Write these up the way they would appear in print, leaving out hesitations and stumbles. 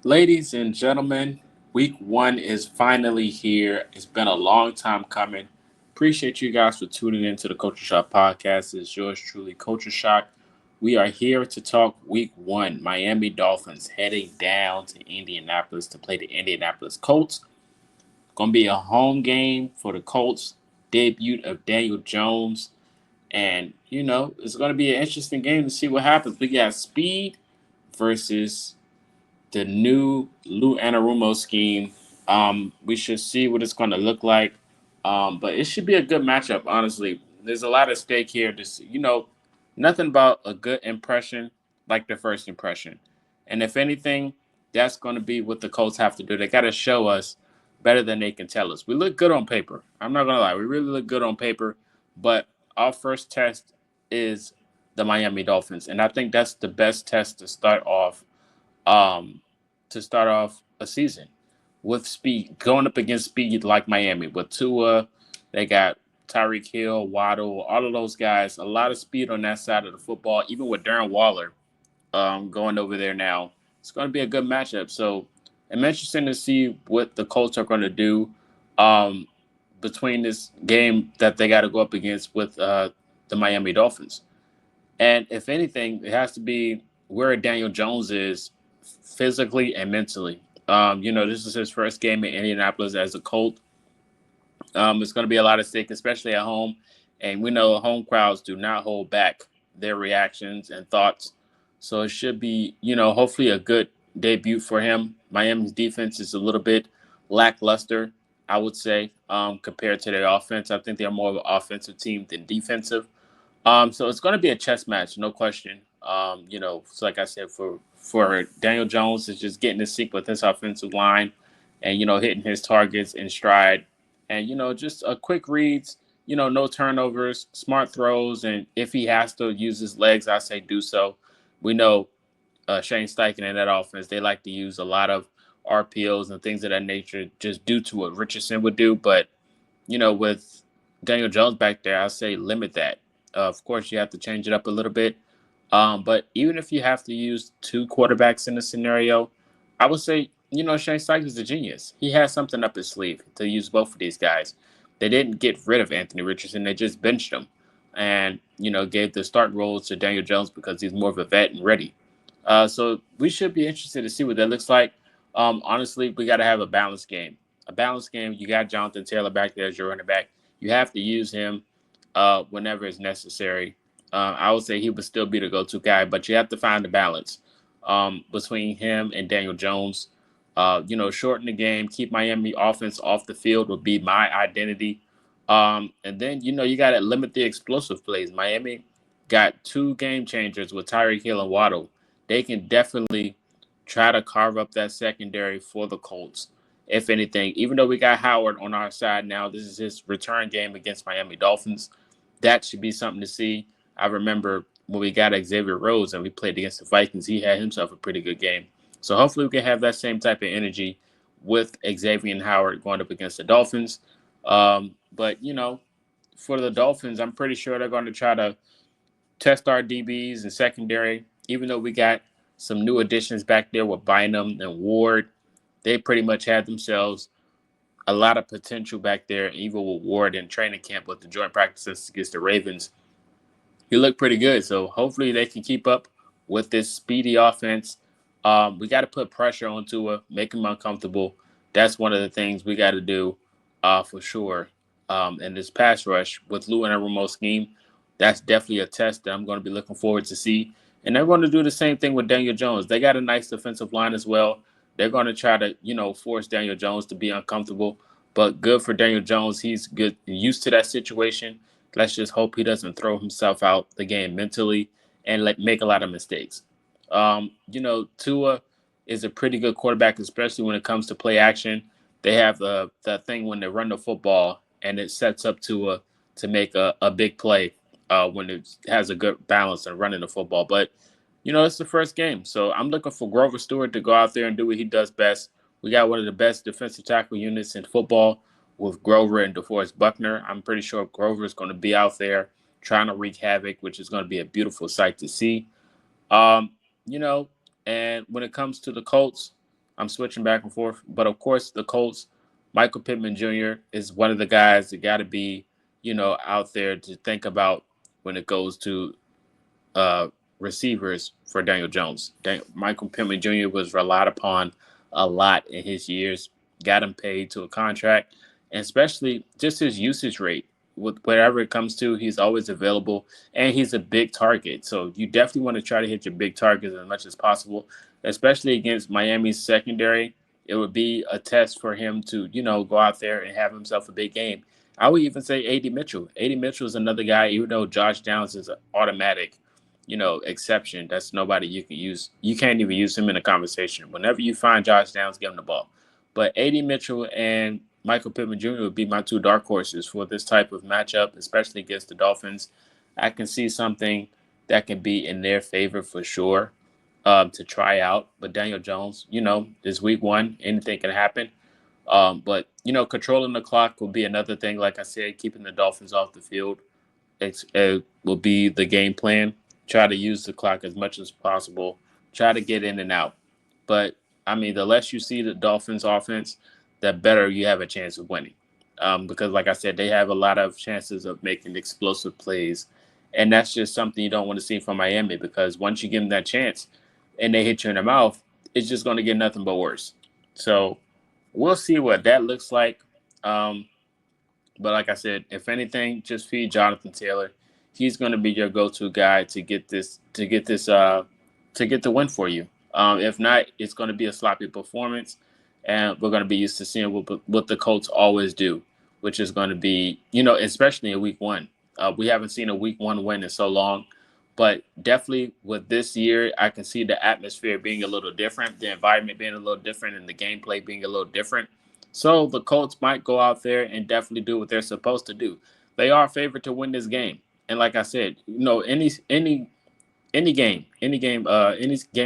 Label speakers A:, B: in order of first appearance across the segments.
A: Ladies and gentlemen, week one is finally here. It's been a long time coming. Appreciate you guys for tuning into the Culture Shock podcast. It's yours truly, Culture Shock. We are here to talk week one. Miami Dolphins heading down to Indianapolis to play the Indianapolis Colts. Going to be a home game for the Colts. Debut of Daniel Jones. And, it's going to be an interesting game to see what happens. We got speed versus the new Lou Anarumo scheme. We should see what it's going to look like. But it should be a good matchup, honestly. There's a lot at stake here. Nothing about a good impression like the first impression. And if anything, that's going to be what the Colts have to do. They got to show us better than they can tell us. We look good on paper. I'm not going to lie. We really look good on paper. But our first test is the Miami Dolphins. And I think that's the best test um, to start off a season with speed, going up against speed like Miami. With Tua, they got Tyreek Hill, Waddle, all of those guys. A lot of speed on that side of the football. Even with Darren Waller going over there now, it's going to be a good matchup. So I'm interested to see what the Colts are going to do um, between this game that they got to go up against with the Miami Dolphins. And if anything, it has to be where Daniel Jones is physically and mentally. This is his first game in Indianapolis as a Colt. It's going to be a lot at stake, especially at home. And we know home crowds do not hold back their reactions and thoughts. So it should be, hopefully a good debut for him. Miami's defense is a little bit lackluster, I would say, compared to their offense. I think they're more of an offensive team than defensive. So it's going to be a chess match, no question. So like I said, for Daniel Jones, is just getting to sync with his offensive line, and hitting his targets in stride, and just a quick reads. No turnovers, smart throws, and if he has to use his legs, I say do so. We know Shane Steichen and that offense, they like to use a lot of RPOs and things of that nature, just due to what Richardson would do, but with Daniel Jones back there, I say limit that. Of course, you have to change it up a little bit. But even if you have to use two quarterbacks in a scenario, I would say, Shane Steichen is a genius. He has something up his sleeve to use both of these guys. They didn't get rid of Anthony Richardson, they just benched him and, gave the start roles to Daniel Jones because he's more of a vet and ready. So we should be interested to see what that looks like. Honestly, we got to have a balanced game. A balanced game. You got Jonathan Taylor back there as your running back. You have to use him whenever it's necessary. I would say he would still be the go-to guy, but you have to find the balance between him and Daniel Jones. Shorten the game, keep Miami offense off the field would be my identity. And then you got to limit the explosive plays. Miami got two game changers with Tyreek Hill and Waddle. They can definitely try to carve up that secondary for the Colts. If anything, even though we got Howard on our side now, this is his return game against Miami Dolphins. That should be something to see. I remember when we got Xavier Rhodes and we played against the Vikings, he had himself a pretty good game. So hopefully we can have that same type of energy with Xavier and Howard going up against the Dolphins. But for the Dolphins, I'm pretty sure they're going to try to test our DBs and secondary. Even though we got some new additions back there with Bynum and Ward, they pretty much had themselves a lot of potential back there. Even with Ward in training camp with the joint practices against the Ravens, he looked pretty good. So hopefully they can keep up with this speedy offense. We got to put pressure on Tua, make him uncomfortable. That's one of the things we got to do for sure. And this pass rush with Lou and a remote scheme, that's definitely a test that I'm going to be looking forward to see. And they're going to do the same thing with Daniel Jones. They got a nice defensive line as well. They're going to try to, force Daniel Jones to be uncomfortable. But good for Daniel Jones. He's good, used to that situation. Let's just hope he doesn't throw himself out the game mentally and make a lot of mistakes. Tua is a pretty good quarterback, especially when it comes to play action. They have the thing when they run the football and it sets up Tua to make a big play when it has a good balance and running the football. But it's the first game, so I'm looking for Grover Stewart to go out there and do what he does best. We got one of the best defensive tackle units in football with Grover and DeForest Buckner. I'm pretty sure Grover is going to be out there trying to wreak havoc, which is going to be a beautiful sight to see. Um, you know, and when it comes to the Colts, I'm switching back and forth. But of course, the Colts, Michael Pittman Jr. is one of the guys that got to be, out there to think about when it goes to uh, receivers for Daniel Jones. Michael Pittman Jr. was relied upon a lot in his years, got him paid to a contract, and especially just his usage rate. With whatever it comes to, he's always available, and he's a big target. So you definitely want to try to hit your big targets as much as possible, especially against Miami's secondary. It would be a test for him to, go out there and have himself a big game. I would even say A.D. Mitchell. A.D. Mitchell is another guy, even though Josh Downs is an automatic exception. That's nobody you can use. You can't even use him in a conversation. Whenever you find Josh Downs, give him the ball. But A.D. Mitchell and Michael Pittman Jr. would be my two dark horses for this type of matchup, especially against the Dolphins. I can see something that can be in their favor for sure to try out. But Daniel Jones, this week one, anything can happen. But controlling the clock will be another thing. Like I said, keeping the Dolphins off the field it will be the game plan. Try to use the clock as much as possible. Try to get in and out. But I mean, the less you see the Dolphins' offense, the better you have a chance of winning. Because, like I said, they have a lot of chances of making explosive plays, and that's just something you don't want to see from Miami. Because once you give them that chance, and they hit you in the mouth, it's just going to get nothing but worse. So we'll see what that looks like. Um, but like I said, if anything, just feed Jonathan Taylor. He's going to be your go-to guy to get the win for you. If not, it's going to be a sloppy performance, and we're going to be used to seeing what the Colts always do, which is going to be, especially in Week 1. We haven't seen a Week 1 win in so long, but definitely with this year, I can see the atmosphere being a little different, the environment being a little different, and the gameplay being a little different. So the Colts might go out there and definitely do what they're supposed to do. They are favored to win this game. And like I said, any game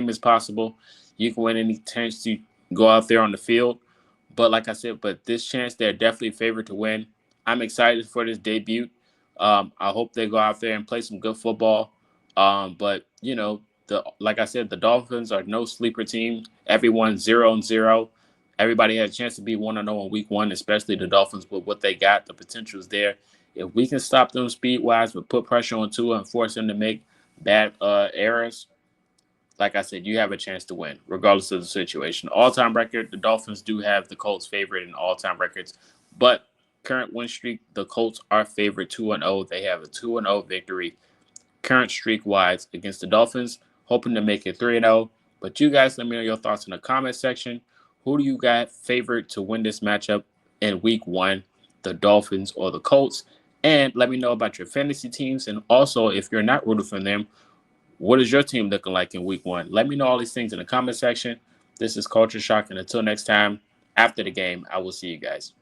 A: is possible. You can win any chance to go out there on the field. But like I said, but this chance they're definitely favored to win. I'm excited for this debut. I hope they go out there and play some good football. But the like I said, the Dolphins are no sleeper team. Everyone's 0-0. Everybody had a chance to be 1-0 in Week 1, especially the Dolphins with what they got. The potential is there. If we can stop them speed wise, but put pressure on Tua and force them to make bad errors, like I said, you have a chance to win, regardless of the situation. All-time record, the Dolphins do have the Colts favorite in all-time records, but current win streak, the Colts are favored 2-0. They have a 2-0 victory current streak-wise against the Dolphins, hoping to make it 3-0. But you guys let me know your thoughts in the comment section. Who do you got favored to win this matchup in Week 1, the Dolphins or the Colts? And let me know about your fantasy teams. And also, if you're not rooting for them, what is your team looking like in Week 1? Let me know all these things in the comment section. This is Culture Shock, and until next time, after the game, I will see you guys.